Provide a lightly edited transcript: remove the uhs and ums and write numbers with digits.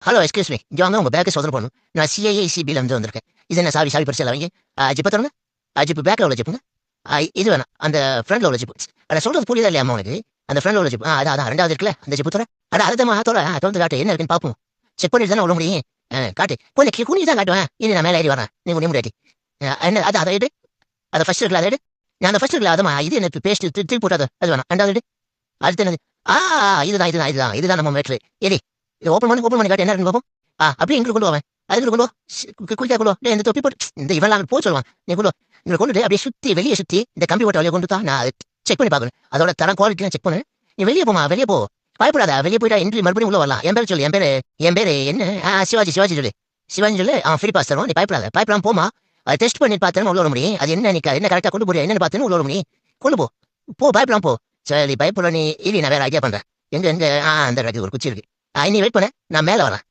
Hello excuse me இங்கே வாங்க உங்கள் பேக்கை சோதனை பண்ணணும். நான் சிஐஏசிபியில் வந்து வந்திருக்கேன். இது என்ன சாவி பரிசு எல்லாம் வைங்க. ஜிப்பை தருங்க. ஜிப்பு பேக்கில் உள்ள ஜிப்புங்க. இது வேணாம் அந்த ஃப்ரண்ட்ல உள்ள ஜிப்பு. அதை சொல்றது புரியுதா இல்லையா உனக்கு? அந்த ஃப்ரண்ட்ல உள்ள ஜிப்பு அதான் அதான் ரெண்டாவது இருக்குல்ல அந்த ஜிப்பு தர அதை தோற திறந்து காட்டு என்ன இருக்குன்னு பார்ப்போம். செக் பண்ணிட்டு தானே உள்ள முடியும். காட்டு கொஞ்சம் குனி தான் காட்டுவேன். இனி நான் மேலே ஏறி வரேன். நீ குனி முடியாட்டி என்ன அதை எடு. அதை ஃபர்ஸ்ட் இருக்குல்ல அதை எடு. நான் அந்த ஃபர்ஸ்ட் இருக்குல்ல அதமா இது எனக்கு பேஸ்ட் திருப்பி போட்டாது அது வேணாம். ரெண்டாவது எடு. அடுத்து என்னது? இதுதான் நம்ம மேட்ரு. எடி இதை ஓப்பன் பண்ணி காட்டு என்ன இருக்குன்னு பார்ப்போம். அப்படியே எங்களுக்கு கொண்டு போவேன். அதுக்கு கொண்டு குளிக்கா கொண்டு வா. இந்த தொப்பி போட்டு இந்த இவெல்லாம் போக சொல்லுவான். நீ கொண்டு இவங்களை கொண்டுட்டு அப்படியே சுற்றி வெளியே சுற்றி இந்த கம்பி போட்ட வழியை கொண்டு தான் நான் செக் பண்ணி பார்க்கணும். அதோட தரம் குவாலிட்டிலாம் செக் பண்ணு. நீ வெளியே போமா வெளியே போ. பயப்படாத வெளியே போயிட்டா என்ட்ரி மறுபடியும் உள்ள வரலாம். என் பேர் சொல்லு என் பேர் என்ன சிவாஜி சொல்லு. சிவாஜி சொல்லு ஃப்ரீ பாஸ் தருவோம். நீ பயப்படாம போமா. அதை டெஸ்ட் பண்ணி பார்த்தேன்னு உள்ள வர முடியும். அது என்ன என்ன கரெக்டாக கொண்டு போறியா என்னன்னு பார்த்தேன்னு உள்ள வர முடியும். கொண்டு போ பயப்படாம போ. சரி பயப்பட நீ இல்லை நான் வேற ஐடியா பண்றேன். எங்க அந்த ஒரு குச்சி இருக்கு. நீ வெயிட் பண்ண நான் மேலே வரேன்.